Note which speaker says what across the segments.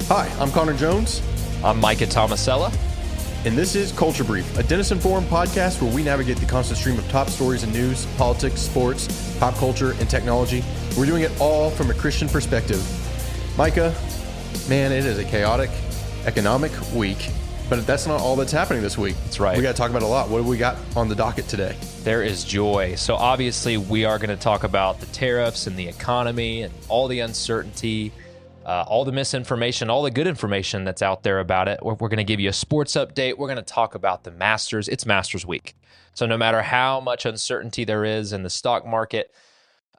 Speaker 1: Hi, I'm Connor Jones.
Speaker 2: I'm Micah Tomasella.
Speaker 1: And this is Culture Brief, a Denison-informed podcast where we navigate the constant stream of top stories in news, politics, sports, pop culture, and technology. We're doing it all from a Christian perspective. Micah, man, it is a chaotic economic week, but that's not all that's happening this week.
Speaker 2: That's right.
Speaker 1: We got to talk about a lot. What do we got on the docket today?
Speaker 2: There is joy. So obviously we are going to talk about the tariffs and the economy and all the uncertainty, all the misinformation, all the good information that's out there about it. We're going to give you a sports update. We're going to talk about the Masters. It's Masters week. So no matter how much uncertainty there is in the stock market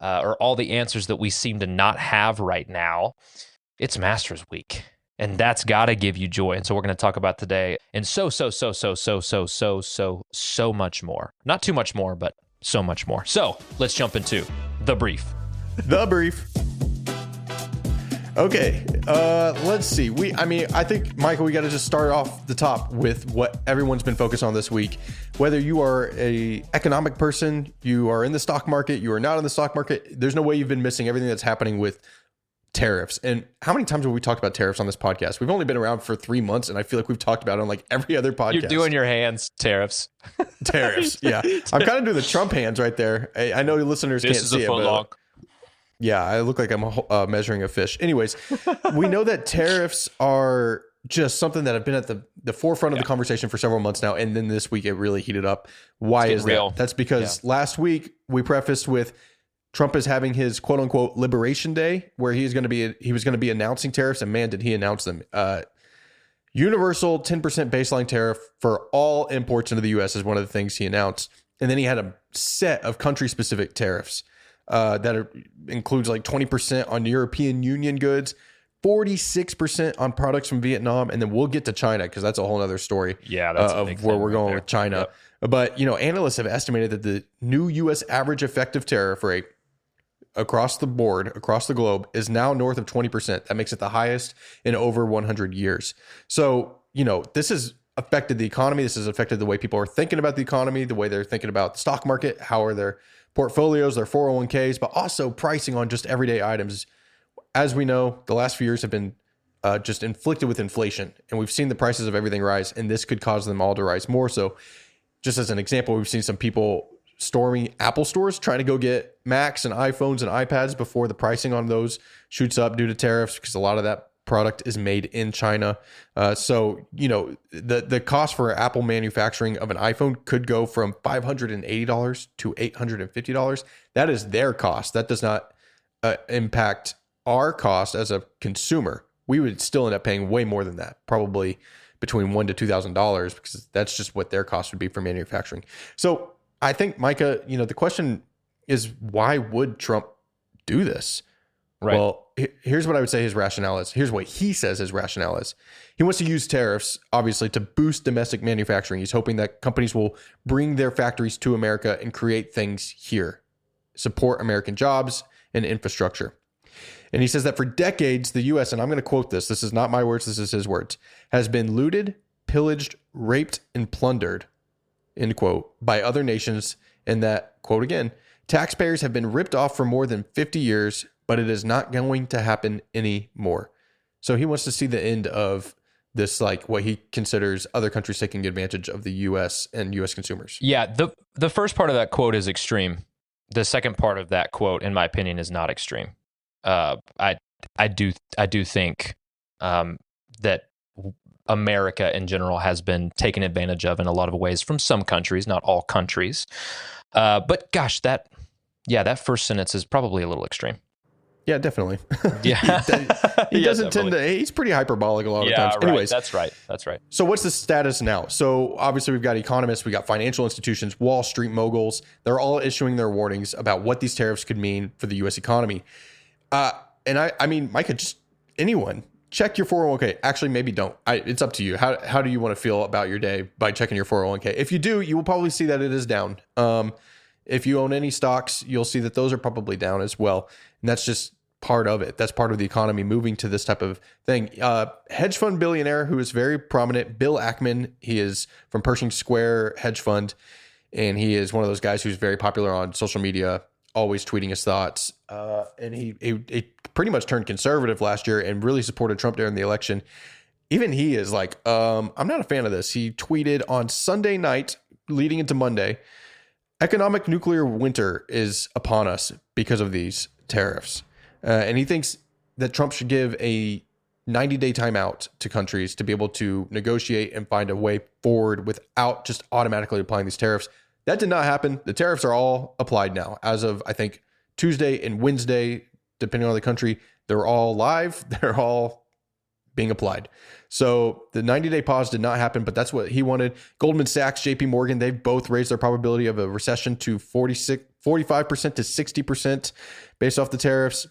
Speaker 2: or all the answers that we seem to not have right now, it's Masters week. And that's got to give you joy. And so we're going to talk about today and so much more. Not too much more, but so much more. So let's jump into the brief.
Speaker 1: The brief. Okay, let's see. I think, Michael, we got to just start off the top with what everyone's been focused on this week. Whether you are a economic person, you are in the stock market, you are not in the stock market, there's no way you've been missing everything that's happening with tariffs. And how many times have we talked about tariffs on this podcast? We've only been around for 3 months, and I feel like we've talked about it on like every other podcast.
Speaker 2: You're doing your hands, tariffs.
Speaker 1: Tariffs, yeah. I'm kind of doing the Trump hands right there. I know listeners can't see it, but yeah, I look like I'm measuring a fish. Anyways, we know that tariffs are just something that have been at the forefront of the conversation for several months now, and then this week it really heated up. Why is that? That's because last week we prefaced with Trump is having his quote unquote Liberation Day, where he was going to be announcing tariffs, and man, did he announce them. Universal 10% baseline tariff for all imports into the U.S. is one of the things he announced. And then he had a set of country specific tariffs that includes like 20% on European Union goods, 46% on products from Vietnam, and then we'll get to China because that's a whole other story.
Speaker 2: Yeah, that's
Speaker 1: of where we're going with China. Yep. But analysts have estimated that the new U.S. average effective tariff rate across the board, across the globe, is now north of 20%. That makes it the highest in over 100 years. So this has affected the economy. This has affected the way people are thinking about the economy, the way they're thinking about the stock market, how are their portfolios, their 401ks, but also pricing on just everyday items. As we know, the last few years have been just inflicted with inflation, and we've seen the prices of everything rise, and this could cause them all to rise more. So just as an example, we've seen some people storming Apple stores trying to go get Macs and iPhones and iPads before the pricing on those shoots up due to tariffs, because a lot of that product is made in China. So the cost for Apple manufacturing of an iPhone could go from $580 to $850. That is their cost. That does not impact our cost as a consumer. We would still end up paying way more than that, probably between $1,000 to $2,000, because that's just what their cost would be for manufacturing. So I think, Micah, the question is, why would Trump do this? Right. Well, here's what I would say his rationale is. Here's what he says his rationale is. He wants to use tariffs, obviously, to boost domestic manufacturing. He's hoping that companies will bring their factories to America and create things here, support American jobs and infrastructure. And he says that for decades, the U.S., and I'm going to quote this is not my words, this is his words, has been looted, pillaged, raped, and plundered, end quote, by other nations, and that, quote again, taxpayers have been ripped off for more than 50 years, but it is not going to happen anymore. So he wants to see the end of this, like what he considers other countries taking advantage of the U.S. and U.S. consumers.
Speaker 2: Yeah, the first part of that quote is extreme. The second part of that quote, in my opinion, is not extreme. I do think that America in general has been taken advantage of in a lot of ways from some countries, not all countries. But gosh, that first sentence is probably a little extreme.
Speaker 1: Yeah, definitely.
Speaker 2: Yeah.
Speaker 1: he doesn't tend to, he's pretty hyperbolic a lot of times.
Speaker 2: Right.
Speaker 1: Anyways.
Speaker 2: That's right.
Speaker 1: So what's the status now? So obviously we've got economists, we got financial institutions, Wall Street moguls. They're all issuing their warnings about what these tariffs could mean for the U.S. economy. And I mean, Micah, just anyone, check your 401k. Actually, maybe don't. It's up to you. How do you want to feel about your day by checking your 401k? If you do, you will probably see that it is down. If you own any stocks, you'll see that those are probably down as well. And that's just part of it. That's part of the economy moving to this type of thing. Hedge fund billionaire who is very prominent, Bill Ackman. He is from Pershing Square Hedge Fund, and he is one of those guys who's very popular on social media. always tweeting his thoughts. And he pretty much turned conservative last year and really supported Trump during the election. Even he is like, I'm not a fan of this. He tweeted on Sunday night leading into Monday, economic nuclear winter is upon us because of these tariffs. And he thinks that Trump should give a 90-day timeout to countries to be able to negotiate and find a way forward without just automatically applying these tariffs. That did not happen. The tariffs are all applied now. As of, I think, Tuesday and Wednesday, depending on the country, they're all live. They're all being applied. So the 90-day pause did not happen, but that's what he wanted. Goldman Sachs, JP Morgan, they've both raised their probability of a recession to 45% to 60% based off the tariffs.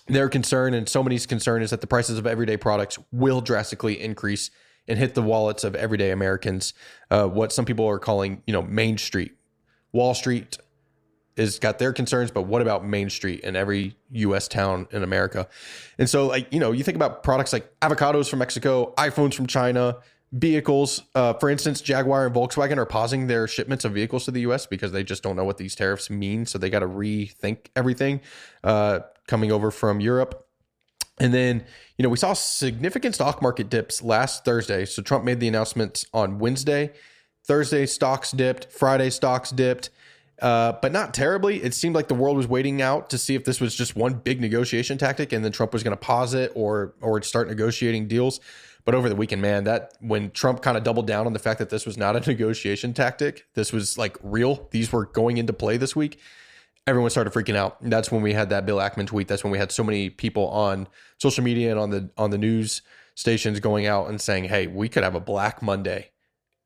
Speaker 1: Their concern, and so many's concern, is that the prices of everyday products will drastically increase and hit the wallets of everyday Americans. What some people are calling, Main Street. Wall Street is got their concerns, but what about Main Street in every U.S. town in America? And so, you think about products like avocados from Mexico, iPhones from China, vehicles. For instance, Jaguar and Volkswagen are pausing their shipments of vehicles to the U.S. because they just don't know what these tariffs mean. So they got to rethink everything coming over from Europe. And then, we saw significant stock market dips last Thursday. So Trump made the announcements on Wednesday. Thursday, stocks dipped. Friday, stocks dipped. But not terribly. It seemed like the world was waiting out to see if this was just one big negotiation tactic and then Trump was going to pause it or start negotiating deals. But over the weekend, man, that when Trump kind of doubled down on the fact that this was not a negotiation tactic, this was like real, these were going into play this week, everyone started freaking out. And that's when we had that Bill Ackman tweet. That's when we had so many people on social media and on the news stations going out and saying, hey, we could have a Black Monday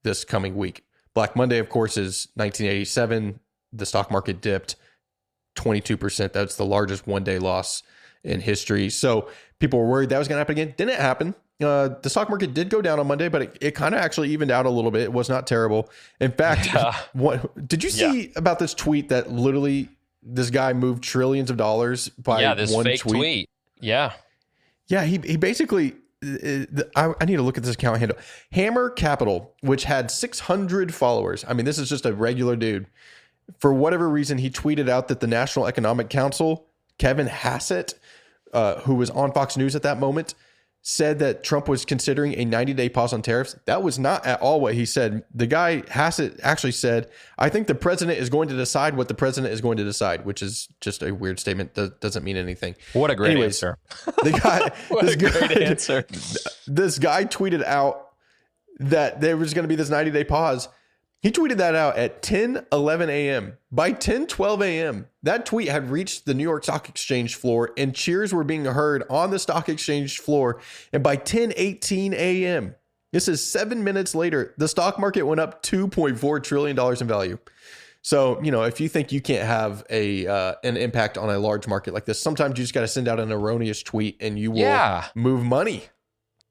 Speaker 1: this coming week. Black Monday, of course, is 1987. The stock market dipped 22%. That's the largest one-day loss in history. So people were worried that was going to happen again. Didn't happen. The stock market did go down on Monday, but it kind of actually evened out a little bit. It was not terrible. In fact, did you see about this tweet that literally this guy moved trillions of dollars by
Speaker 2: this
Speaker 1: one
Speaker 2: fake tweet? Yeah.
Speaker 1: He basically... I need to look at this account handle. Hammer Capital, which had 600 followers. I mean, this is just a regular dude. For whatever reason, he tweeted out that the National Economic Council, Kevin Hassett, who was on Fox News at that moment, said that Trump was considering a 90-day pause on tariffs. That was not at all what he said. The guy, Hassett, actually said, I think the president is going to decide what the president is going to decide, which is just a weird statement. That doesn't mean anything.
Speaker 2: What a great answer.
Speaker 1: The guy,
Speaker 2: great answer.
Speaker 1: This guy tweeted out that there was going to be this 90-day pause. He tweeted that out at 10:11 a.m. By 10:12 a.m., that tweet had reached the New York Stock Exchange floor and cheers were being heard on the stock exchange floor. And by 10:18 a.m., this is 7 minutes later, the stock market went up $2.4 trillion in value. So, if you think you can't have an impact on a large market like this, sometimes you just got to send out an erroneous tweet and you will move money.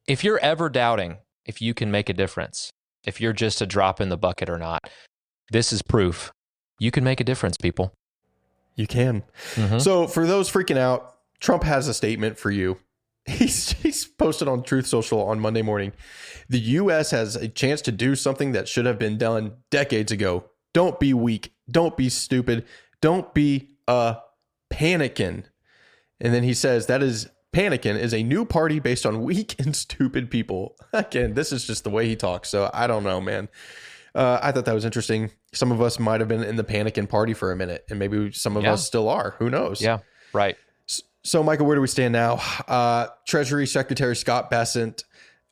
Speaker 2: If you're ever doubting if you can make a difference, if you're just a drop in the bucket or not, this is proof. You can make a difference, people.
Speaker 1: You can. Mm-hmm. So for those freaking out, Trump has a statement for you. He's posted on Truth Social on Monday morning. The U.S. has a chance to do something that should have been done decades ago. Don't be weak. Don't be stupid. Don't be panicking. And then he says Panicking is a new party based on weak and stupid people. Again, this is just the way he talks. So I don't know, man. I thought that was interesting. Some of us might have been in the Panicking party for a minute, and maybe some of us still are. Who knows?
Speaker 2: Yeah, right.
Speaker 1: So, Michael, where do we stand now? Treasury Secretary Scott Bessent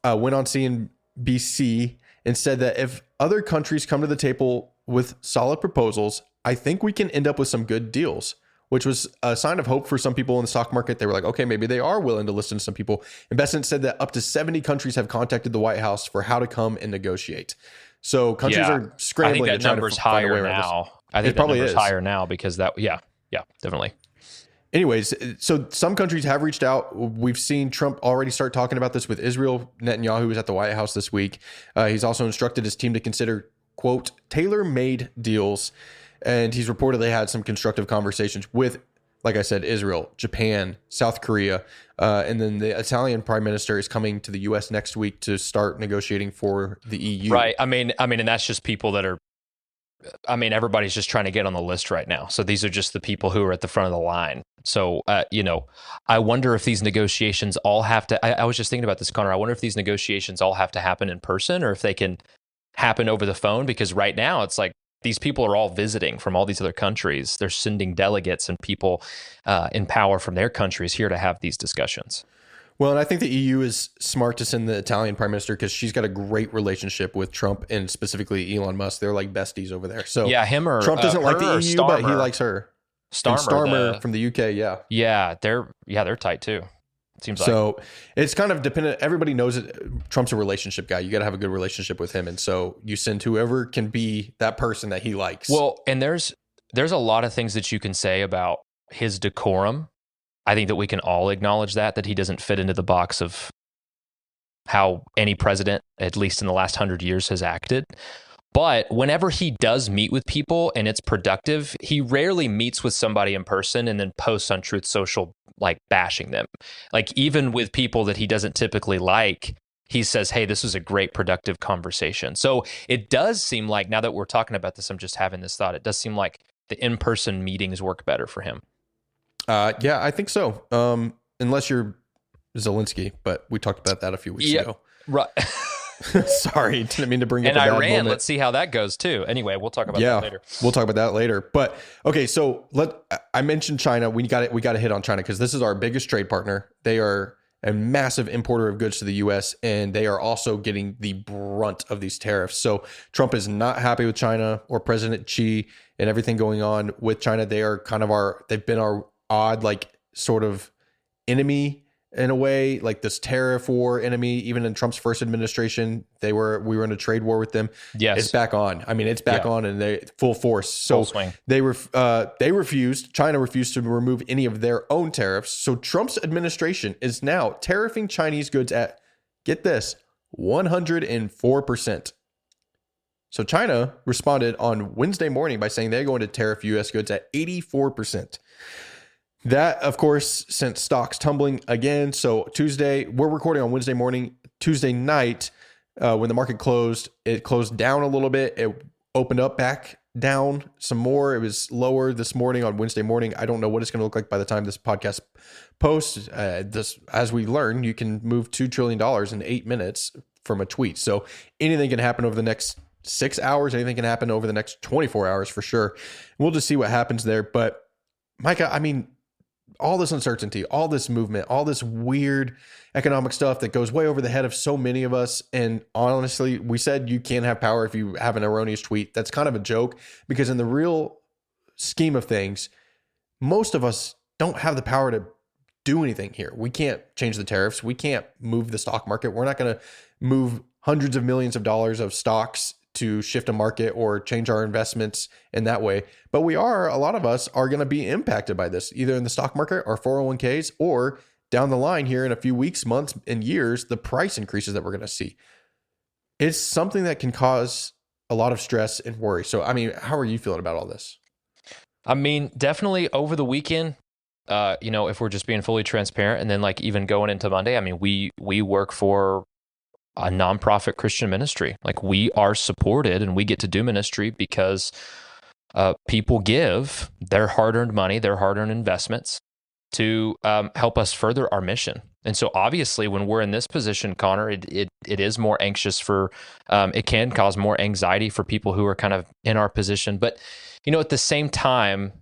Speaker 1: went on CNBC and said that if other countries come to the table with solid proposals, I think we can end up with some good deals, which was a sign of hope for some people in the stock market. They were like, okay, maybe they are willing to listen to some people. And Bessent said that up to 70 countries have contacted the White House for how to come and negotiate. So countries are scrambling.
Speaker 2: I think that number's higher now. I think that number's higher now because definitely. Anyways,
Speaker 1: so some countries have reached out. We've seen Trump already start talking about this with Israel. Netanyahu was at the White House this week. He's also instructed his team to consider, quote, tailor-made deals. And he's reportedly had some constructive conversations with, like I said, Israel, Japan, South Korea. And then the Italian prime minister is coming to the U.S. next week to start negotiating for the EU.
Speaker 2: Right. I mean, and that's just people that are I mean, everybody's just trying to get on the list right now. So these are just the people who are at the front of the line. So, I wonder if these negotiations all have to, I was just thinking about this, Connor. I wonder if these negotiations all have to happen in person or if they can happen over the phone, because right now it's like these people are all visiting from all these other countries. They're sending delegates and people in power from their countries here to have these discussions.
Speaker 1: Well, and I think the EU is smart to send the Italian prime minister because she's got a great relationship with Trump and specifically Elon Musk. They're like besties over there. So
Speaker 2: yeah, him or
Speaker 1: Trump doesn't like the EU,
Speaker 2: Starmer.
Speaker 1: but he likes her. Starmer from the UK. Yeah.
Speaker 2: Yeah. They're tight too. It seems like.
Speaker 1: So it's kind of dependent. Everybody knows it. Trump's a relationship guy. You got to have a good relationship with him. And so you send whoever can be that person that he likes.
Speaker 2: Well, and there's a lot of things that you can say about his decorum. I think that we can all acknowledge that he doesn't fit into the box of how any president, at least in the last 100 years, has acted. But whenever he does meet with people and it's productive, he rarely meets with somebody in person and then posts on Truth Social, like bashing them. Like even with people that he doesn't typically like, he says, hey, this was a great productive conversation. So it does seem like, now that we're talking about this, I'm just having this thought, it does seem like the in-person meetings work better for him.
Speaker 1: Yeah, I think so. Unless you're Zelensky, but we talked about that a few weeks ago.
Speaker 2: Right.
Speaker 1: Sorry, didn't mean to bring up
Speaker 2: and
Speaker 1: a bad
Speaker 2: Iran.
Speaker 1: moment.
Speaker 2: Let's see how that goes too. Anyway, we'll talk about that later.
Speaker 1: We'll talk about that later. But okay, so I mentioned China. We got to hit on China because this is our biggest trade partner. They are a massive importer of goods to the U.S. and they are also getting the brunt of these tariffs. So Trump is not happy with China or President Xi and everything going on with China. They are kind of they've been our odd, like sort of enemy in a way, like this tariff war enemy. Even in Trump's first administration, we were in a trade war with them.
Speaker 2: Yes.
Speaker 1: It's back on. I mean, it's back on and they full force. So
Speaker 2: full swing.
Speaker 1: China refused to remove any of their own tariffs. So Trump's administration is now tariffing Chinese goods at, get this, 104%. So China responded on Wednesday morning by saying they're going to tariff U.S. goods at 84%. That, of course, sent stocks tumbling again. So Tuesday, we're recording on Wednesday morning. Tuesday night, when the market closed, it closed down a little bit. It opened up back down some more. It was lower this morning on Wednesday morning. I don't know what it's going to look like by the time this podcast posts. As we learn, you can move $2 trillion in 8 minutes from a tweet. So anything can happen over the next 6 hours. Anything can happen over the next 24 hours for sure. We'll just see what happens there. But Micah, I mean, all this uncertainty, all this movement, all this weird economic stuff that goes way over the head of so many of us. And honestly, we said you can't have power if you have an erroneous tweet. That's kind of a joke because in the real scheme of things, most of us don't have the power to do anything here. We can't change the tariffs. We can't move the stock market. We're not going to move hundreds of millions of dollars of stocks to shift a market or change our investments in that way. But a lot of us are going to be impacted by this, either in the stock market or 401ks, or down the line here in a few weeks, months, and years, the price increases that we're going to see. It's something that can cause a lot of stress and worry. So, I mean, how are you feeling about all this?
Speaker 2: I mean, definitely over the weekend, if we're just being fully transparent, and then like even going into Monday, I mean, we work for a nonprofit Christian ministry. Like we are supported and we get to do ministry because people give their hard-earned money, their hard-earned investments to help us further our mission. And so obviously when we're in this position, Connor, it is more anxious it can cause more anxiety for people who are kind of in our position. But, at the same time,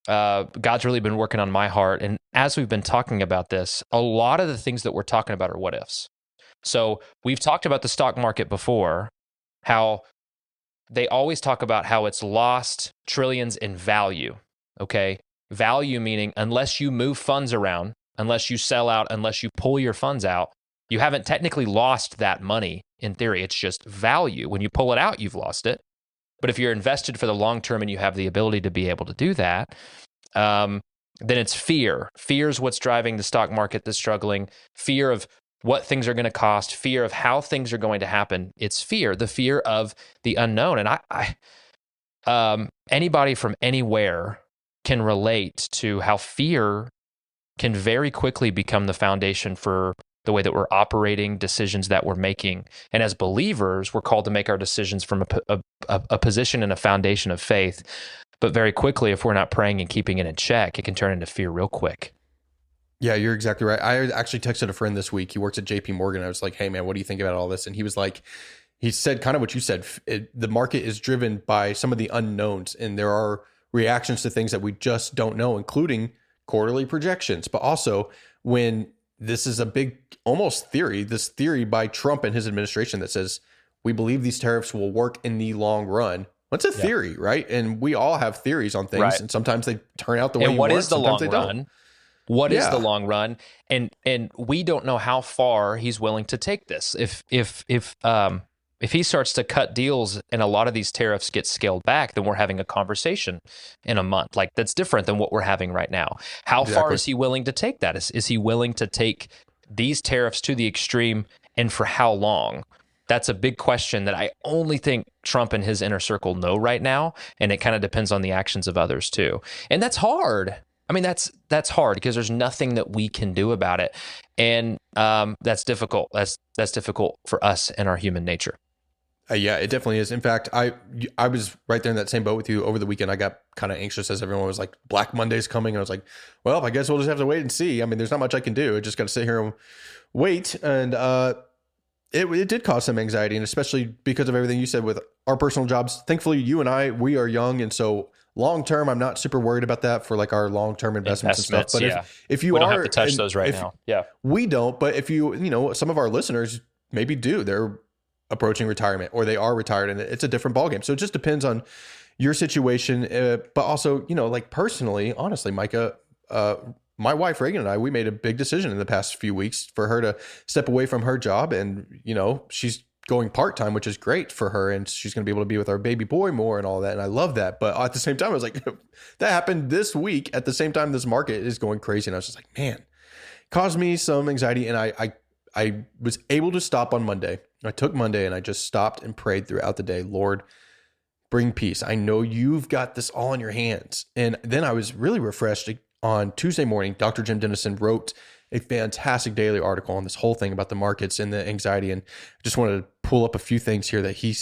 Speaker 2: God's really been working on my heart. And as we've been talking about this, a lot of the things that we're talking about are what ifs. So we've talked about the stock market before, how they always talk about how it's lost trillions in value, okay? Value meaning unless you move funds around, unless you sell out, unless you pull your funds out, you haven't technically lost that money in theory. It's just value. When you pull it out, you've lost it. But if you're invested for the long term and you have the ability to be able to do that, then it's fear. Fear is what's driving the stock market that's struggling. Fear of what things are going to cost, fear of how things are going to happen. It's fear, the fear of the unknown. And anybody from anywhere can relate to how fear can very quickly become the foundation for the way that we're operating, decisions that we're making. And as believers, we're called to make our decisions from a position and a foundation of faith. But very quickly, if we're not praying and keeping it in check, it can turn into fear real quick.
Speaker 1: Yeah, you're exactly right. I actually texted a friend this week. He works at JP Morgan. I was like, hey, man, what do you think about all this? And he was like, he said kind of what you said. The market is driven by some of the unknowns, and there are reactions to things that we just don't know, including quarterly projections. But also when this is a big almost theory, this theory by Trump and his administration that says, we believe these tariffs will work in the long run. What's a theory, right? And we all have theories on things, and sometimes they turn out the way you want.
Speaker 2: And what is the long run?
Speaker 1: Don't.
Speaker 2: What is the long run? And we don't know how far he's willing to take this. If he starts to cut deals and a lot of these tariffs get scaled back, then we're having a conversation in a month. Like, that's different than what we're having right now. How far is he willing to take that? Is he willing to take these tariffs to the extreme, and for how long? That's a big question that I only think Trump and his inner circle know right now, and it kind of depends on the actions of others too. And that's hard. I mean, that's hard because there's nothing that we can do about it, and that's difficult. That's difficult for us and our human nature.
Speaker 1: Yeah, it definitely is. In fact, I was right there in that same boat with you over the weekend. I got kind of anxious as everyone was like, Black Monday's coming. And I was like, well, I guess we'll just have to wait and see. I mean, there's not much I can do. I just got to sit here and wait. And it did cause some anxiety, and especially because of everything you said with our personal jobs. Thankfully, you and we are young, and so long term, I'm not super worried about that for like our long term investments and stuff. But if you
Speaker 2: we don't have to touch those right now. Yeah,
Speaker 1: we don't. But if you some of our listeners maybe do. They're approaching retirement, or they are retired, and it's a different ballgame. So it just depends on your situation. But also, like personally, honestly, Micah, my wife Reagan and I, we made a big decision in the past few weeks for her to step away from her job, and she's going part-time, which is great for her, and she's going to be able to be with our baby boy more and all that, and I love that. But at the same time, I was like, that happened this week at the same time this market is going crazy, and I was just like, man, it caused me some anxiety. And I was able to stop on Monday. I took Monday and I just stopped and prayed throughout the day. Lord, bring peace. I know you've got this all in your hands. And then I was really refreshed on Tuesday morning. Dr. Jim Dennison wrote a fantastic daily article on this whole thing about the markets and the anxiety. And I just wanted to pull up a few things here that he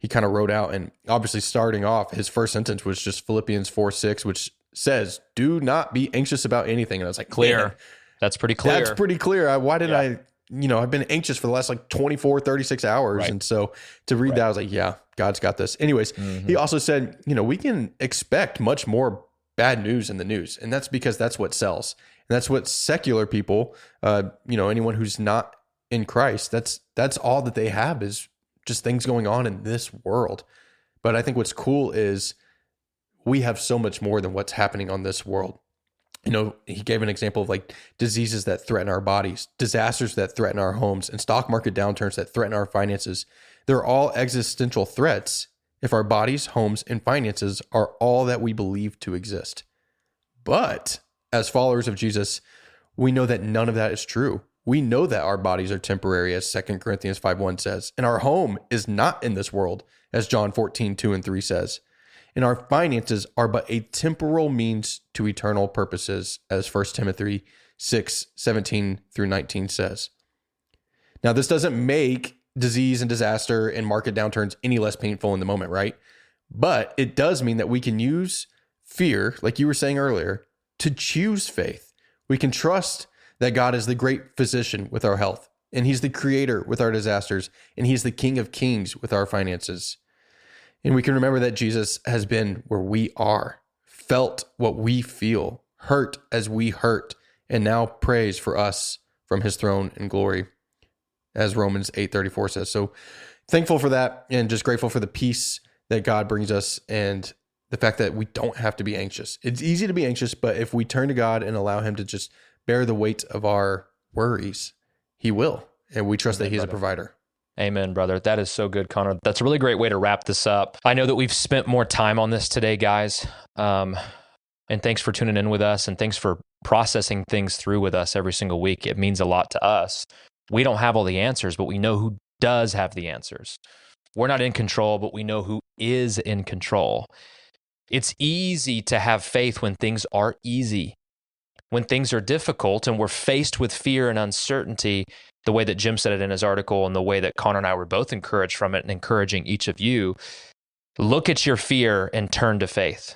Speaker 1: kind of wrote out. And obviously, starting off, his first sentence was just Philippians 4:6, which says, do not be anxious about anything. And I was like,
Speaker 2: clear. That's pretty clear.
Speaker 1: That's pretty clear. Why did I I've been anxious for the last 24, 36 hours. Right. And so to read that, I was like, yeah, God's got this. Anyways, he also said, we can expect much more bad news in the news. And that's because that's what sells. And that's what secular people, anyone who's not in Christ, that's all that they have is just things going on in this world. But I think what's cool is we have so much more than what's happening on this world. He gave an example of like diseases that threaten our bodies, disasters that threaten our homes, and stock market downturns that threaten our finances. They're all existential threats if our bodies, homes, and finances are all that we believe to exist. But as followers of Jesus, we know that none of that is true. We know that our bodies are temporary, as 2 Corinthians 5:1 says, and our home is not in this world, as John 14:2-3 says. And our finances are but a temporal means to eternal purposes, as 1 Timothy 6:17-19 says. Now, this doesn't make disease and disaster and market downturns any less painful in the moment, right? But it does mean that we can use fear, like you were saying earlier, to choose faith. We can trust that God is the great physician with our health, and he's the creator with our disasters, and he's the King of Kings with our finances. And we can remember that Jesus has been where we are, felt what we feel, hurt as we hurt, and now prays for us from his throne in glory, as Romans 8:34 says. So thankful for that, and just grateful for the peace that God brings us, and the fact that we don't have to be anxious. It's easy to be anxious, but if we turn to God and allow him to just bear the weight of our worries, he will. And we trust that he's a provider.
Speaker 2: Amen, brother. That is so good, Connor. That's a really great way to wrap this up. I know that we've spent more time on this today, guys. And thanks for tuning in with us, and thanks for processing things through with us every single week. It means a lot to us. We don't have all the answers, but we know who does have the answers. We're not in control, but we know who is in control. It's easy to have faith when things are easy. when things are difficult and we're faced with fear and uncertainty, the way that Jim said it in his article and the way that Connor and I were both encouraged from it and encouraging each of you, look at your fear and turn to faith.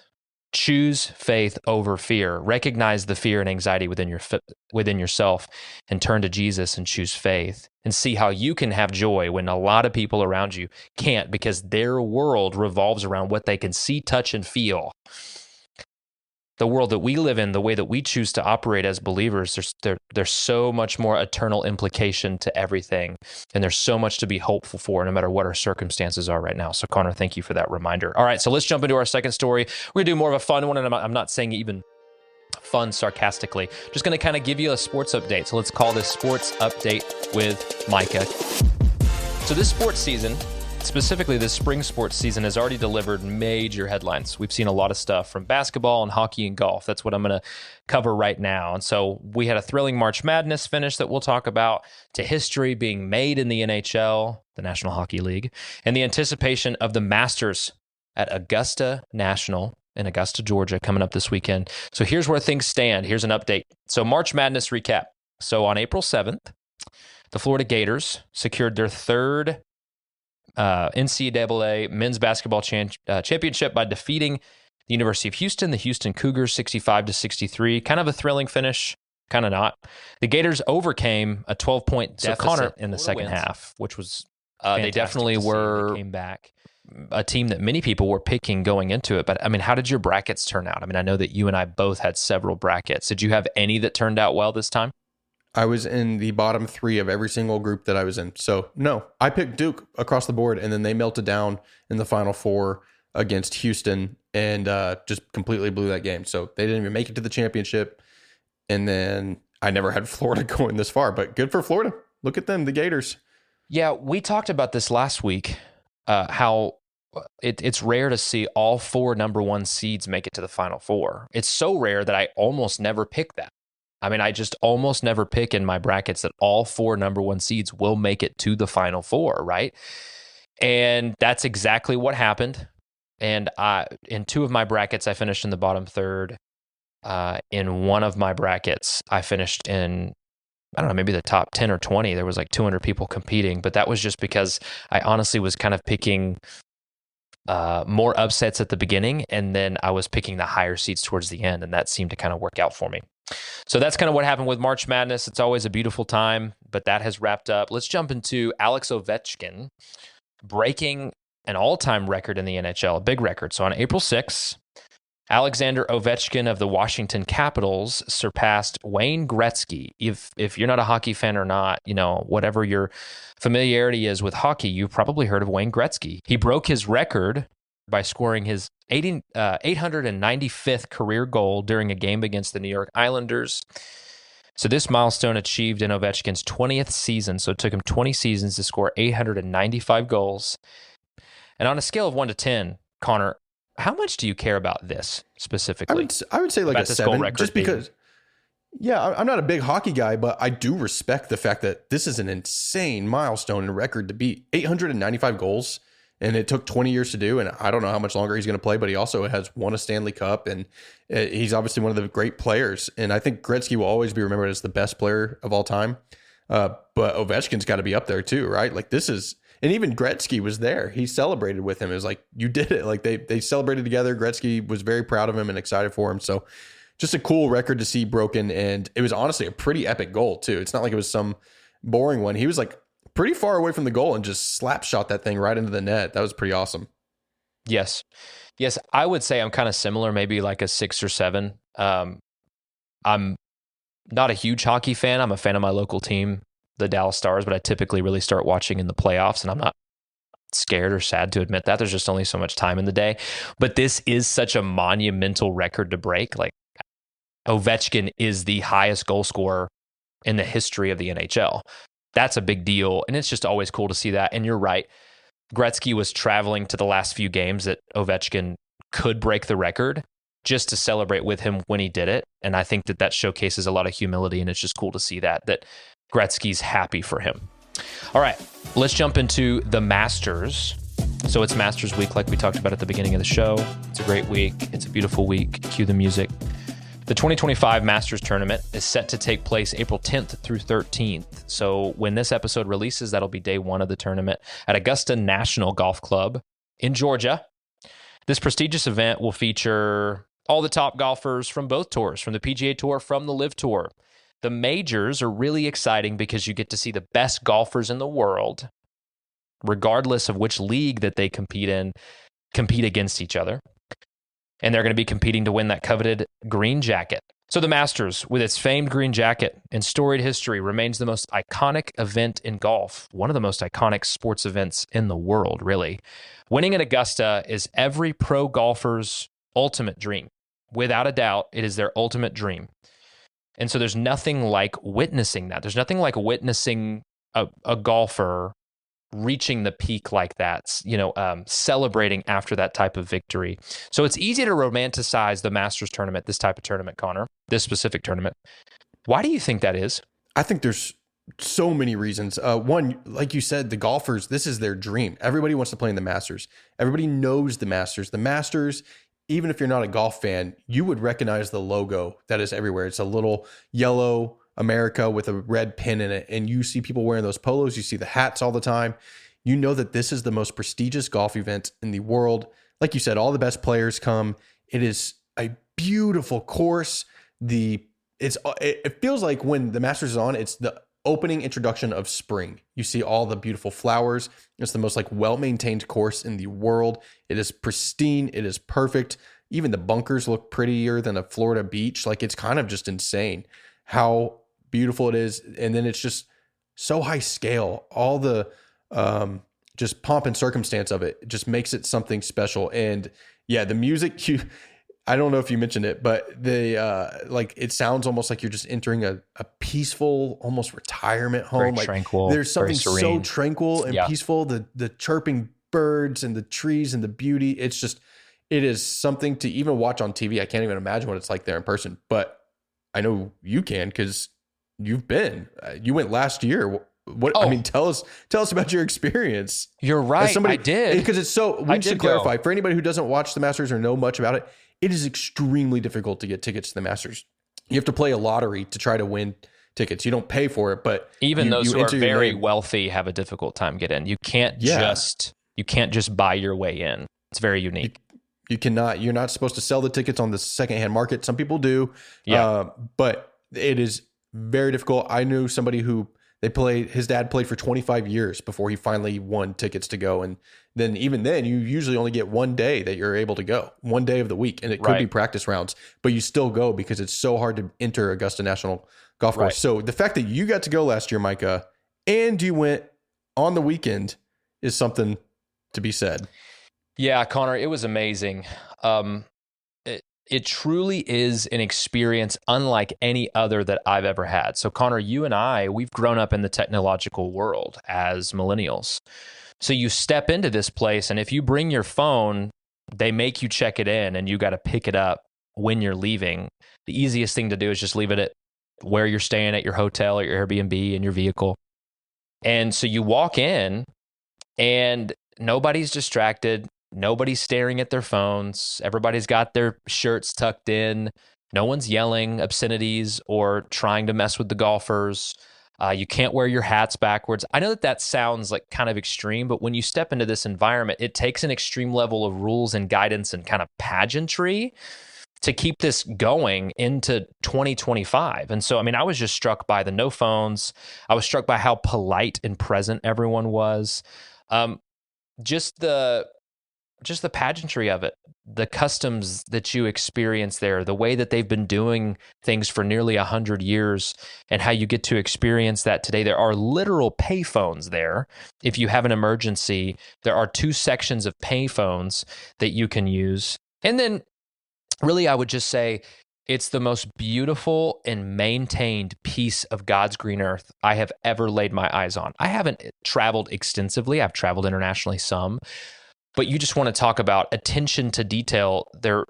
Speaker 2: Choose faith over fear. Recognize the fear and anxiety within yourself and turn to Jesus and choose faith and see how you can have joy when a lot of people around you can't, because their world revolves around what they can see, touch, and feel. The world that we live in, the way that we choose to operate as believers, there's so much more eternal implication to everything. And there's so much to be hopeful for, no matter what our circumstances are right now. So Connor, thank you for that reminder. All right, so let's jump into our second story. We're gonna do more of a fun one, and I'm not saying even fun sarcastically. Just gonna kind of give you a sports update. So let's call this Sports Update with Micah. So this sports season, specifically this spring sports season, has already delivered major headlines. We've seen a lot of stuff from basketball and hockey and golf. That's what I'm going to cover right now. And so we had a thrilling March Madness finish that we'll talk about, to history being made in the NHL, the National Hockey League, and the anticipation of the Masters at Augusta National in Augusta, Georgia, coming up this weekend. So here's where things stand. Here's an update. So March Madness recap. So on April 7th, the Florida Gators secured their third NCAA men's basketball championship by defeating the University of Houston, the Houston Cougars, 65-63. Kind of a thrilling finish, kind of not. The Gators overcame a 12-point deficit in the second half, which was they definitely were. They came back. A team that many people were picking going into it. But I mean, how did your brackets turn out? I mean, I know that you and I both had several brackets. Did you have any that turned out well this time?
Speaker 1: I was in the bottom 3 of every single group that I was in. So no, I picked Duke across the board, and then they melted down in the Final Four against Houston and just completely blew that game. So they didn't even make it to the championship. And then I never had Florida going this far, but good for Florida. Look at them, the Gators.
Speaker 2: Yeah, we talked about this last week, how it's rare to see all 4 number 1 seeds make it to the Final Four. It's so rare that I almost never pick that. I mean, I just almost never pick in my brackets that all 4 number 1 seeds will make it to the Final Four, right? And that's exactly what happened. And in 2 of my brackets, I finished in the bottom 3rd. In one of my brackets, I finished in, I don't know, maybe the top 10 or 20. There was like 200 people competing, but that was just because I honestly was kind of picking more upsets at the beginning, and then I was picking the higher seeds towards the end, and that seemed to kind of work out for me. So that's kind of what happened with March Madness. It's always a beautiful time, but that has wrapped up. Let's jump into Alex Ovechkin breaking an all-time record in the NHL, a big record. So on April 6th, Alexander Ovechkin of the Washington Capitals surpassed Wayne Gretzky. If you're not a hockey fan or not, you know, whatever your familiarity is with hockey, you've probably heard of Wayne Gretzky. He broke his record by scoring his 895th career goal during a game against the New York Islanders. So this milestone achieved in Ovechkin's 20th season. So it took him 20 seasons to score 895 goals. And on a scale of 1 to 10, Connor, how much do you care about this specifically?
Speaker 1: I would say like a 7, just because, yeah, I'm not a big hockey guy, but I do respect the fact that this is an insane milestone and record to beat. 895 goals. And it took 20 years to do, and I don't know how much longer he's going to play, but he also has won a Stanley Cup, and he's obviously one of the great players. And I think Gretzky will always be remembered as the best player of all time. But Ovechkin's got to be up there too, right? Like this is, and even Gretzky was there. He celebrated with him. It was like, you did it. Like they celebrated together. Gretzky was very proud of him and excited for him. So just a cool record to see broken. And it was honestly a pretty epic goal too. It's not like it was some boring one. He was like pretty far away from the goal and just slap shot that thing right into the net. That was pretty awesome.
Speaker 2: Yes. I would say I'm kind of similar, maybe like a 6 or 7. I'm not a huge hockey fan. I'm a fan of my local team, the Dallas Stars, but I typically really start watching in the playoffs, and I'm not scared or sad to admit that. There's just only so much time in the day. But this is such a monumental record to break. Like Ovechkin is the highest goal scorer in the history of the NHL. That's a big deal, and it's just always cool to see that. And you're right. Gretzky was traveling to the last few games that Ovechkin could break the record just to celebrate with him when he did it. And I think that showcases a lot of humility, and it's just cool to see that Gretzky's happy for him. All right, let's jump into the Masters. So it's Masters week, like we talked about at the beginning of the show. It's a great week. It's a beautiful week. Cue the music. The 2025 Masters Tournament is set to take place April 10th through 13th. So when this episode releases, that'll be day one of the tournament at Augusta National Golf Club in Georgia. This prestigious event will feature all the top golfers from both tours, from the PGA Tour, from the LIV Tour. The majors are really exciting because you get to see the best golfers in the world, regardless of which league that they compete in, compete against each other. And they're going to be competing to win that coveted green jacket. So the Masters, with its famed green jacket and storied history, remains the most iconic event in golf, one of the most iconic sports events in the world, really. Winning at Augusta is every pro golfer's ultimate dream. Without a doubt, it is their ultimate dream. And so there's nothing like witnessing that. There's nothing like witnessing a golfer reaching the peak like that, celebrating after that type of victory. So it's easy to romanticize the Masters tournament, this type of tournament, Connor, this specific tournament. Why do you think that is?
Speaker 1: I think there's so many reasons. One, like you said, the golfers, this is their dream. Everybody wants to play in the Masters. Everybody knows the Masters. The Masters, even if you're not a golf fan, you would recognize the logo that is everywhere. It's a little yellow America with a red pin in it, and you see people wearing those polos, you see the hats all the time. You know that this is the most prestigious golf event in the world. Like you said, all the best players come. It is a beautiful course. It feels like when the Masters is on, it's the opening introduction of spring. You see all the beautiful flowers. It's the most well-maintained course in the world. It is pristine. It is perfect. Even the bunkers look prettier than a Florida beach. It's kind of just insane how beautiful it is. And then it's just so high scale. All the just pomp and circumstance of it just makes it something special. And yeah, the music, I don't know if you mentioned it, but it sounds almost like you're just entering a peaceful, almost retirement home.
Speaker 2: Very tranquil.
Speaker 1: There's something so tranquil and peaceful. The chirping birds and the trees and the beauty. It is something to even watch on TV. I can't even imagine what it's like there in person, but I know you can because you've been. You went last year. Tell us about your experience.
Speaker 2: You're right. I did.
Speaker 1: Because it's so. We should clarify for anybody who doesn't watch the Masters or know much about it. It is extremely difficult to get tickets to the Masters. You have to play a lottery to try to win tickets. You don't pay for it, but
Speaker 2: even those who are very wealthy have a difficult time getting in. You can't just buy your way in. It's very unique.
Speaker 1: You cannot. You're not supposed to sell the tickets on the secondhand market. Some people do, but it is very difficult. I knew somebody who his dad played for 25 years before he finally won tickets to go. And then even then, you usually only get one day that you're able to go, one day of the week. And it could be practice rounds, but you still go because it's so hard to enter Augusta National Golf Course. Right. So the fact that you got to go last year, Micah, and you went on the weekend is something to be said.
Speaker 2: Yeah, Connor, it was amazing. It truly is an experience unlike any other that I've ever had. So, Connor, you and I, we've grown up in the technological world as millennials. So you step into this place, and if you bring your phone, they make you check it in, and you got to pick it up when you're leaving. The easiest thing to do is just leave it at where you're staying at your hotel or your Airbnb in your vehicle. And so you walk in, and nobody's distracted. Nobody's staring at their phones. Everybody's got their shirts tucked in. No one's yelling obscenities or trying to mess with the golfers. You can't wear your hats backwards. I know that sounds like kind of extreme, but when you step into this environment, it takes an extreme level of rules and guidance and kind of pageantry to keep this going into 2025. And so, I was just struck by the no phones. I was struck by how polite and present everyone was. Just the pageantry of it, the customs that you experience there, the way that they've been doing things for nearly 100 years, and how you get to experience that today. There are literal payphones there. If you have an emergency, there are 2 sections of payphones that you can use. And then really, I would just say it's the most beautiful and maintained piece of God's green earth I have ever laid my eyes on. I haven't traveled extensively. I've traveled internationally some. But you just want to talk about attention to detail. They're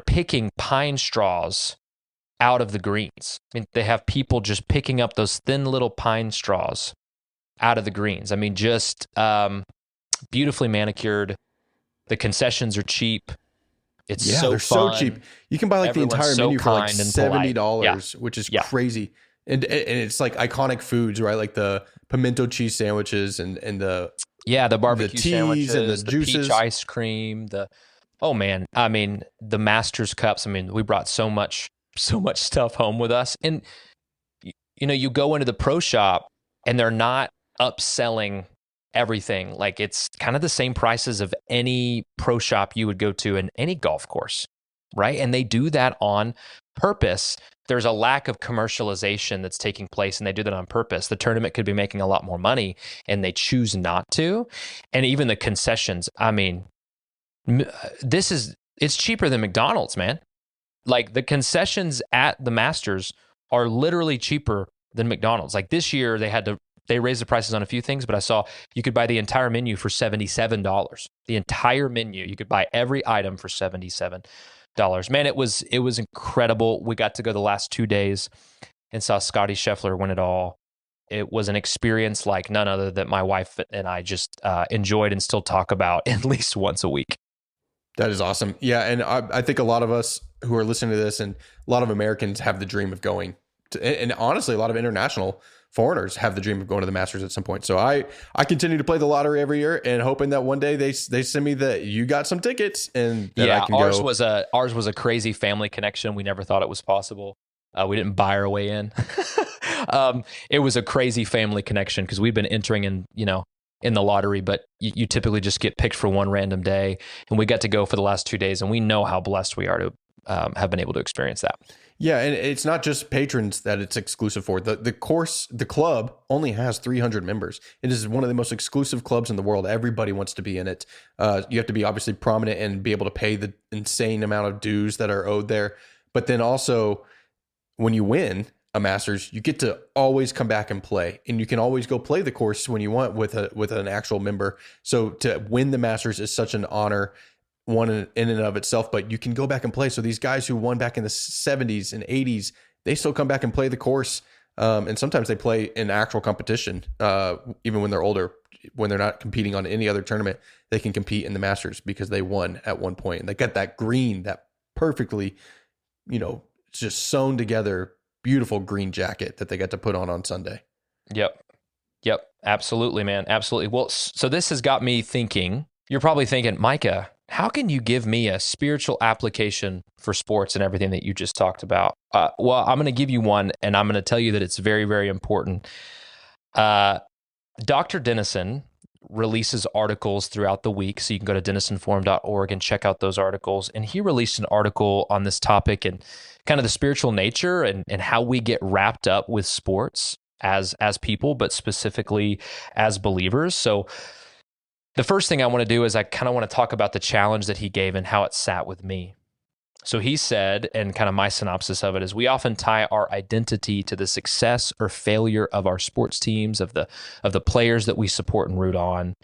Speaker 2: picking pine straws out of the greens. They have people just picking up those thin little pine straws out of the greens. Just beautifully manicured. The concessions are cheap. It's
Speaker 1: Yeah,
Speaker 2: so
Speaker 1: they're so
Speaker 2: fun.
Speaker 1: cheap. You can buy like the
Speaker 2: Everyone's
Speaker 1: entire
Speaker 2: so
Speaker 1: menu for like
Speaker 2: kind and polite. Yeah.
Speaker 1: $70, which is
Speaker 2: Yeah.
Speaker 1: crazy. And it's like iconic foods, right? Like the pimento cheese sandwiches and
Speaker 2: Yeah, the
Speaker 1: the
Speaker 2: barbecue
Speaker 1: teas and the
Speaker 2: sandwiches, the peach
Speaker 1: juices.
Speaker 2: ice cream, oh man, I mean, the Masters cups. I mean, we brought so much stuff home with us. And you know, you go into the pro shop and they're not upselling everything. Like it's kind of the same prices of any pro shop you would go to in any golf course, right? And they do that on purpose. There's a lack of commercialization that's taking place, and they do that on purpose. The tournament could be making a lot more money, and they choose not to. And even the concessions, I mean, it's cheaper than McDonald's, man. Like the concessions at the Masters are literally cheaper than McDonald's. Like this year they raised the prices on a few things, but I saw you could buy the entire menu for $77. The entire menu, you could buy every item for $77. Man, it was incredible. We got to go the last 2 days and saw Scotty Scheffler win it all. It was an experience like none other that my wife and I just enjoyed and still talk about at least once a week.
Speaker 1: That is awesome. Yeah, and I think a lot of us who are listening to this and a lot of Americans have the dream of going to, and honestly, a lot of international foreigners have the dream of going to the Masters at some point. So I continue to play the lottery every year and hoping that one day they send me that you got some tickets and that I can
Speaker 2: ours
Speaker 1: go.
Speaker 2: was a crazy family connection. We never thought it was possible. We didn't buy our way in. It was a crazy family connection because we've been entering in the lottery, but you typically just get picked for one random day, and we got to go for the last 2 days, and we know how blessed we are to have been able to experience that.
Speaker 1: Yeah, and it's not just patrons that it's exclusive for. The club only has 300 members. It is one of the most exclusive clubs in the world. Everybody wants to be in it. You have to be obviously prominent and be able to pay the insane amount of dues that are owed there. But then also, when you win a Masters, you get to always come back and play, and you can always go play the course when you want with an actual member. So to win the Masters is such an honor, one in and of itself, but you can go back and play. So these guys who won back in the 70s and 80s, they still come back and play the course. And sometimes they play in actual competition, even when they're older, when they're not competing on any other tournament, they can compete in the Masters because they won at one point. And they got that green, that perfectly, just sewn together, beautiful green jacket that they got to put on Sunday.
Speaker 2: Yep. Absolutely, man. Absolutely. Well, so this has got me thinking, you're probably thinking, Micah, how can you give me a spiritual application for sports and everything that you just talked about? Well, I'm going to give you one, and I'm going to tell you that it's very, very important. Dr. Dennison releases articles throughout the week, so you can go to denisonforum.org and check out those articles. And he released an article on this topic and kind of the spiritual nature and how we get wrapped up with sports as people, but specifically as believers. So the first thing I want to do is I kind of want to talk about the challenge that he gave and how it sat with me. So he said, and kind of my synopsis of it is, we often tie our identity to the success or failure of our sports teams, of the players that we support and root on.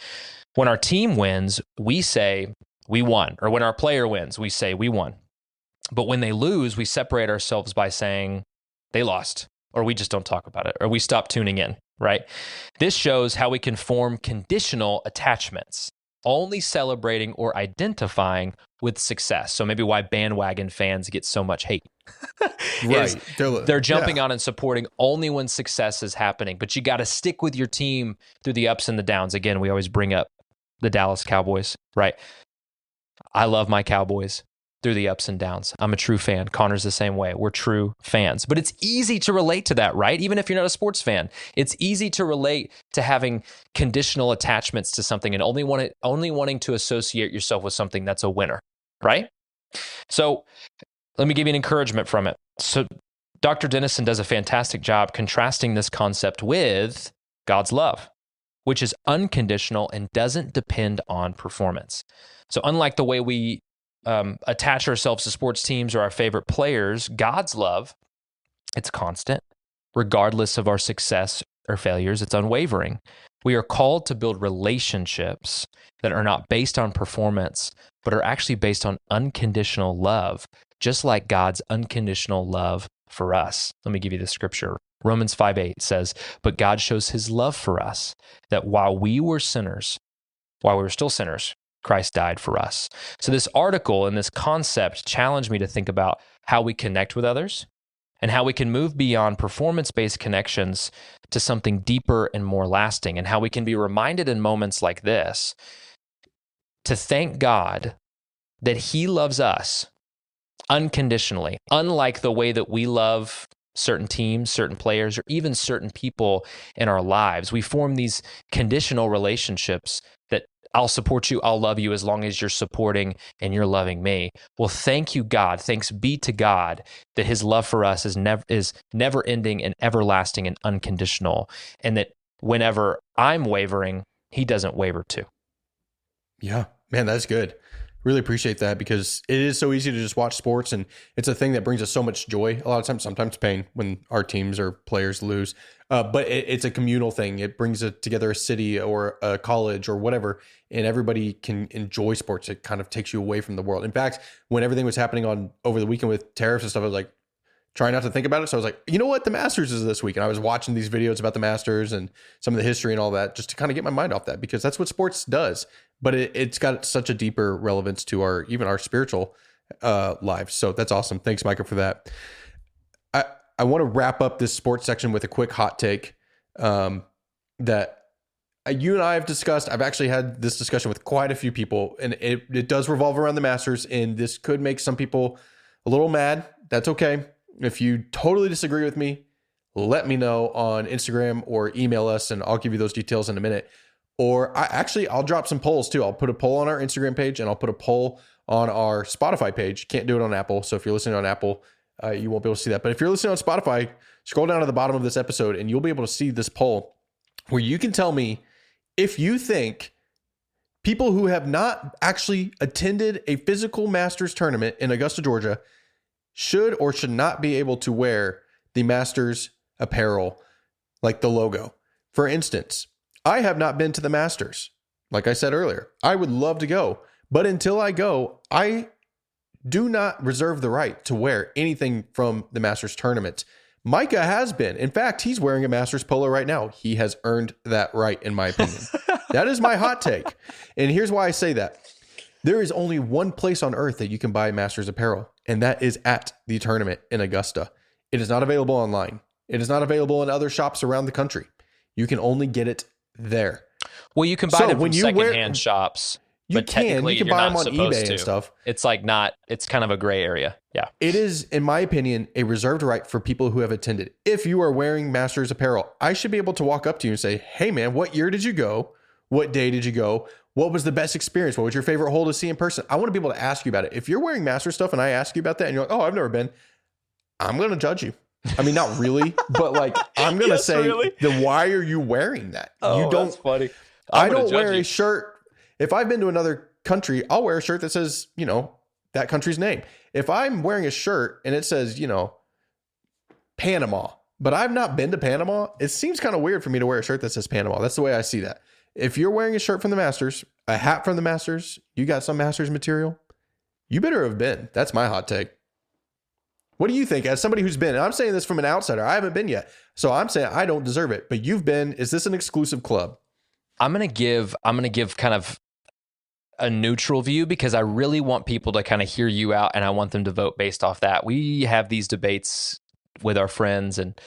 Speaker 2: When our team wins, we say we won, or when our player wins, we say we won. But when they lose, we separate ourselves by saying they lost, or we just don't talk about it, or we stop tuning in. Right? This shows how we can form conditional attachments, only celebrating or identifying with success. So maybe why bandwagon fans get so much hate.
Speaker 1: Right.
Speaker 2: They're jumping on and supporting only when success is happening. But you got to stick with your team through the ups and the downs. Again, we always bring up the Dallas Cowboys, right? I love my Cowboys through the ups and downs. I'm a true fan. Connor's the same way. We're true fans. But it's easy to relate to that, right? Even if you're not a sports fan, it's easy to relate to having conditional attachments to something and only wanting to associate yourself with something that's a winner, right? So let me give you an encouragement from it. So Dr. Dennison does a fantastic job contrasting this concept with God's love, which is unconditional and doesn't depend on performance. So unlike the way we attach ourselves to sports teams or our favorite players, God's love, it's constant, regardless of our success or failures. It's unwavering. We are called to build relationships that are not based on performance, but are actually based on unconditional love, just like God's unconditional love for us. Let me give you the scripture. Romans 5:8 says, "But God shows his love for us, that while we were still sinners, Christ died for us. So this article and this concept challenged me to think about how we connect with others and how we can move beyond performance-based connections to something deeper and more lasting, and how we can be reminded in moments like this to thank God that he loves us unconditionally, unlike the way that we love certain teams, certain players, or even certain people in our lives. We form these conditional relationships that I'll support you, I'll love you as long as you're supporting and you're loving me. Well, thank you, God. Thanks be to God that his love for us is never ending and everlasting and unconditional, and that whenever I'm wavering, he doesn't waver too.
Speaker 1: Yeah, man, that's good. Really appreciate that, because it is so easy to just watch sports, and it's a thing that brings us so much joy. A lot of times, sometimes pain when our teams or players lose. But it's a communal thing. It brings it together, a city or a college or whatever, and everybody can enjoy sports. It kind of takes you away from the world. In fact, when everything was happening over the weekend with tariffs and stuff, I was like, trying not to think about it. So I was like, you know what? The Masters is this week. And I was watching these videos about the Masters and some of the history and all that, just to kind of get my mind off that, because that's what sports does. But it's got such a deeper relevance to our spiritual lives. So that's awesome. Thanks, Micah, for that. I want to wrap up this sports section with a quick hot take that you and I have discussed. I've actually had this discussion with quite a few people, and it does revolve around the Masters, and this could make some people a little mad. That's okay. If you totally disagree with me, let me know on Instagram or email us, and I'll give you those details in a minute. Or I'll drop some polls too. I'll put a poll on our Instagram page, and I'll put a poll on our Spotify page. Can't do it on Apple. So if you're listening on Apple, you won't be able to see that. But if you're listening on Spotify, scroll down to the bottom of this episode and you'll be able to see this poll where you can tell me if you think people who have not actually attended a physical Masters tournament in Augusta, Georgia, should or should not be able to wear the Masters apparel, like the logo. For instance, I have not been to the Masters. Like I said earlier, I would love to go, but until I go, I do not reserve the right to wear anything from the Masters tournament. Micah has been. In fact, he's wearing a Masters polo right now. He has earned that right, in my opinion. That is my hot take. And here's why I say that. There is only one place on earth that you can buy Masters apparel, and that is at the tournament in Augusta. It is not available online. It is not available in other shops around the country. You can only get it there.
Speaker 2: Well, you can buy them from secondhand shops.
Speaker 1: You can buy them on eBay and stuff.
Speaker 2: It's kind of a gray area. Yeah.
Speaker 1: It is, in my opinion, a reserved right for people who have attended. If you are wearing Masters apparel, I should be able to walk up to you and say, hey man, what year did you go? What day did you go? What was the best experience? What was your favorite hole to see in person? I want to be able to ask you about it. If you're wearing Masters stuff and I ask you about that and you're like, oh, I've never been, I'm going to judge you. I mean, not really, but like, I'm going to say, really? Then why are you wearing that?
Speaker 2: Oh,
Speaker 1: you don't,
Speaker 2: that's funny.
Speaker 1: I don't wear a shirt. If I've been to another country, I'll wear a shirt that says, that country's name. If I'm wearing a shirt and it says, Panama, but I've not been to Panama, it seems kind of weird for me to wear a shirt that says Panama. That's the way I see that. If you're wearing a shirt from the Masters, a hat from the Masters, you got some Masters material, you better have been. That's my hot take. What do you think? As somebody who's been, and I'm saying this from an outsider, I haven't been yet. So I'm saying I don't deserve it, but you've been. Is this an exclusive club?
Speaker 2: I'm going to give kind of a neutral view, because I really want people to kind of hear you out, and I want them to vote based off that. We have these debates with our friends and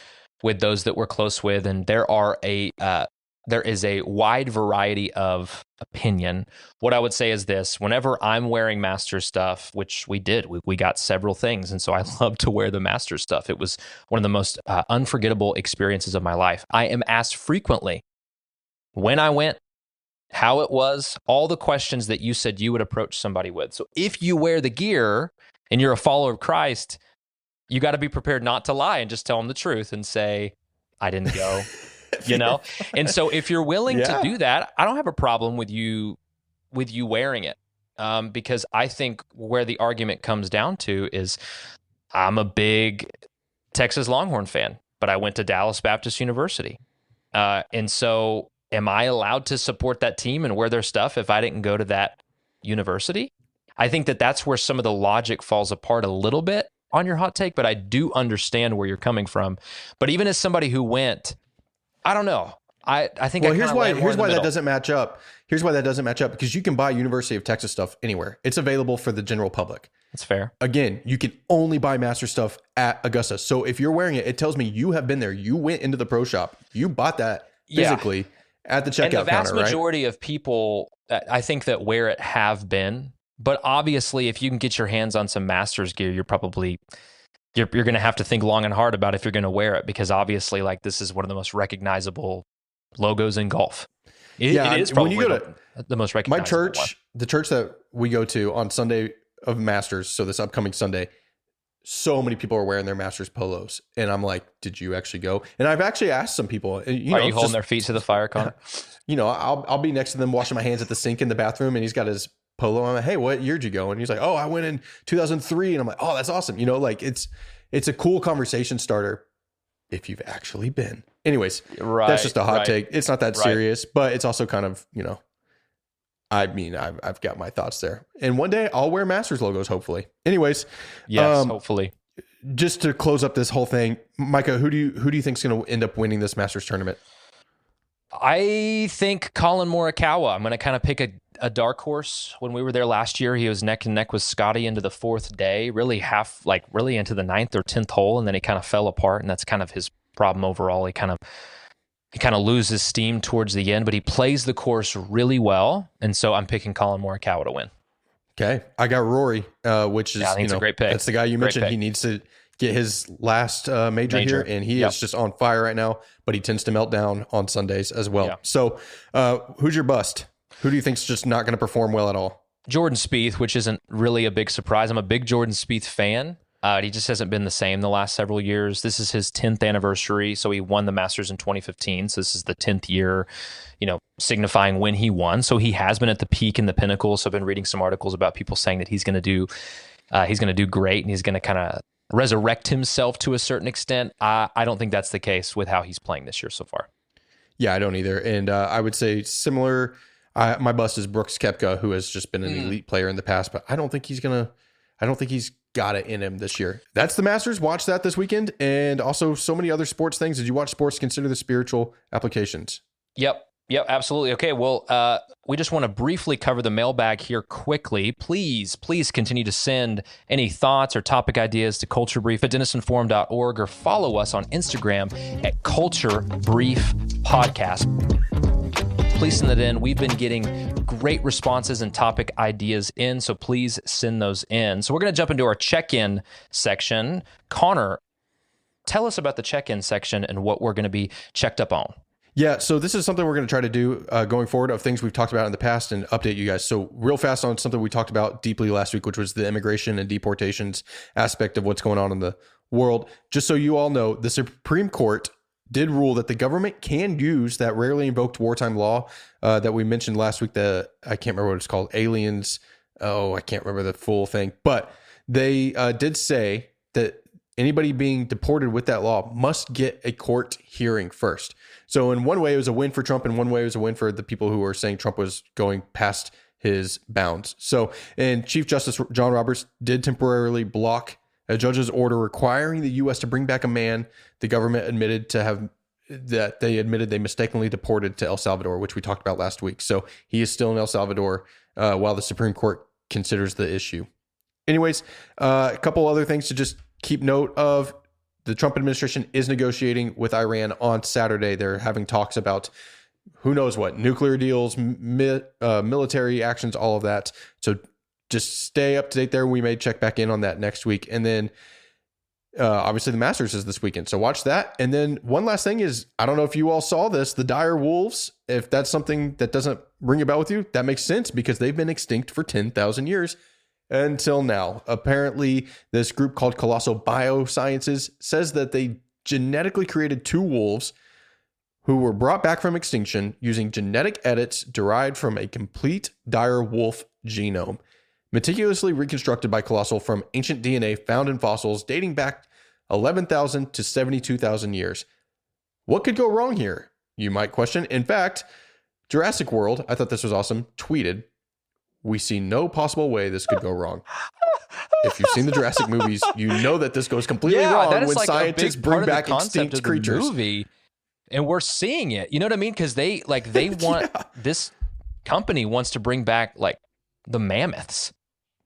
Speaker 2: with those that we're close with, and there is a wide variety of opinion. What I would say is this: whenever I'm wearing Master stuff, which we did, we got several things, and so I love to wear the Master stuff. It was one of the most unforgettable experiences of my life. I am asked frequently when I went, how it was, all the questions that you said you would approach somebody with. So if you wear the gear and you're a follower of Christ, you got to be prepared not to lie and just tell them the truth and say, I didn't go. And so if you're willing to do that, I don't have a problem with you wearing it. Because I think where the argument comes down to is I'm a big Texas Longhorn fan, but I went to Dallas Baptist University. And so am I allowed to support that team and wear their stuff if I didn't go to that university? I think that's where some of the logic falls apart a little bit on your hot take, but I do understand where you're coming from. But even as somebody who went, I don't know. I think
Speaker 1: Well,
Speaker 2: I
Speaker 1: here's why that
Speaker 2: middle.
Speaker 1: doesn't match up. Here's why that doesn't match up, because you can buy University of Texas stuff anywhere. It's available for the general public.
Speaker 2: That's fair.
Speaker 1: Again, you can only buy Master stuff at Augusta. So if you're wearing it, it tells me you have been there. You went into the pro shop. You bought that physically at the checkout counter,
Speaker 2: and the vast majority of people, I think, that wear it have been. But obviously, if you can get your hands on some Masters gear, you're going to have to think long and hard about if you're going to wear it, because obviously, like, this is one of the most recognizable logos in golf. It is probably when you go to the most recognizable.
Speaker 1: My church,
Speaker 2: one.
Speaker 1: The church that we go to on Sunday of Masters, so this upcoming Sunday, so many people are wearing their Masters polos, and I'm like, did you actually go? And I've actually asked some people. Are
Speaker 2: you holding their feet to the fire, Connor?
Speaker 1: I'll be next to them washing my hands at the sink in the bathroom, and he's got his polo. I'm like, hey, what year did you go? And he's like, oh, I went in 2003, and I'm like, oh, that's awesome. Like, it's a cool conversation starter if you've actually been. Anyways, that's just a hot take. It's not that serious, but it's also kind of, I mean, I've got my thoughts there. And one day I'll wear Masters logos, hopefully. Anyways.
Speaker 2: Yes, hopefully.
Speaker 1: Just to close up this whole thing, Micah, who do you think is going to end up winning this Masters tournament?
Speaker 2: I think Colin Morikawa. I'm going to kind of pick a dark horse. When we were there last year, he was neck and neck with Scotty into the fourth day, really into the 9th or 10th hole, and then he kind of fell apart, and that's kind of his problem overall. He kind of loses steam towards the end, but he plays the course really well, and so I'm picking Colin Morikawa to win.
Speaker 1: Okay, I got Rory, which is
Speaker 2: it's a great pick.
Speaker 1: That's the guy you mentioned. He needs to get his last major here, and he is just on fire right now. But he tends to melt down on Sundays as well. Yep. So, who's your bust? Who do you think's just not going to perform well at all?
Speaker 2: Jordan Spieth, which isn't really a big surprise. I'm a big Jordan Spieth fan. He just hasn't been the same the last several years. This is his 10th anniversary. So he won the Masters in 2015. So this is the 10th year, signifying when he won. So he has been at the peak and the pinnacle. So I've been reading some articles about people saying that he's going to do great, and he's going to kind of resurrect himself to a certain extent. I don't think that's the case with how he's playing this year so far.
Speaker 1: Yeah, I don't either. And I would say similar. My bust is Brooks Koepka, who has just been an elite player in the past, but I don't think he's got it in him this year. That's the Masters. Watch that this weekend, and also so many other sports things. Did you watch sports? Consider the spiritual applications.
Speaker 2: Yep, absolutely. Okay, well, we just want to briefly cover the mailbag here quickly. Please continue to send any thoughts or topic ideas to culturebrief@denisenforum.org, or follow us on Instagram at culturebriefpodcast. Please send that in. We've been getting great responses and topic ideas in, so please send those in. So we're going to jump into our check-in section. Connor, tell us about the check-in section and what we're going to be checked up on.
Speaker 1: Yeah, so this is something we're going to try to do going forward, of things we've talked about in the past, and update you guys. So real fast on something we talked about deeply last week, which was the immigration and deportations aspect of what's going on in the world. Just so you all know, the Supreme Court did rule that the government can use that rarely invoked wartime law that we mentioned last week. I can't remember what it's called. Aliens. Oh, I can't remember the full thing. But they did say that anybody being deported with that law must get a court hearing first. So in one way, it was a win for Trump. In one way, it was a win for the people who were saying Trump was going past his bounds. So, and Chief Justice John Roberts did temporarily block a judge's order requiring the U.S. to bring back a man the government admitted they mistakenly deported to El Salvador, which we talked about last week. So he is still in El Salvador while the Supreme Court considers the issue. Anyways, a couple other things to just keep note of. The Trump administration is negotiating with Iran on Saturday. They're having talks about who knows what, nuclear deals, military actions, all of that. So just stay up to date there. We may check back in on that next week. And then obviously the Masters is this weekend. So watch that. And then one last thing is, I don't know if you all saw this, the dire wolves, if that's something that doesn't ring a bell with you, that makes sense because they've been extinct for 10,000 years until now. Apparently this group called Colossal Biosciences says that they genetically created 2 wolves who were brought back from extinction using genetic edits derived from a complete dire wolf genome, meticulously reconstructed by Colossal from ancient DNA found in fossils dating back 11,000 to 72,000 years. What could go wrong here? You might question. In fact, Jurassic World, I thought this was awesome, tweeted, "We see no possible way this could go wrong." If you've seen the Jurassic movies, you know that this goes completely wrong when scientists bring back extinct creatures.
Speaker 2: Movie. And we're seeing it. You know what I mean? Because they want this company wants to bring back like the mammoths.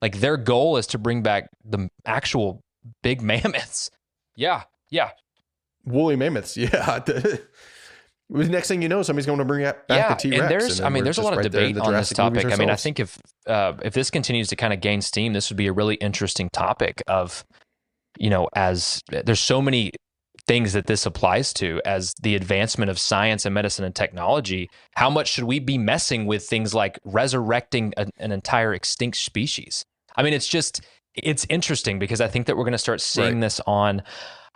Speaker 2: Like their goal is to bring back the actual big mammoths. Yeah.
Speaker 1: Woolly mammoths. Yeah. The next thing you know, somebody's going to bring back the T-Rex.
Speaker 2: And there's a lot of debate on this topic. I mean, I think if this continues to kind of gain steam, this would be a really interesting topic of, as there's so many things that this applies to as the advancement of science and medicine and technology. How much should we be messing with things like resurrecting an entire extinct species? I mean, it's interesting because I think that we're going to start seeing this on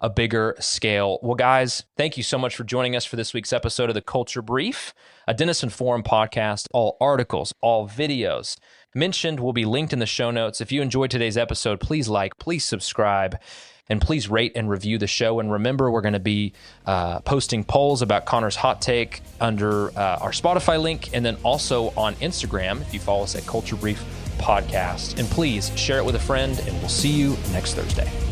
Speaker 2: a bigger scale. Well, guys, thank you so much for joining us for this week's episode of The Culture Brief, a Denison Forum podcast. All articles, all videos mentioned will be linked in the show notes. If you enjoyed today's episode, please please subscribe, and please rate and review the show. And remember, we're going to be posting polls about Connor's hot take under our Spotify link, and then also on Instagram if you follow us at Culture Brief Podcast. And please share it with a friend, and we'll see you next Thursday.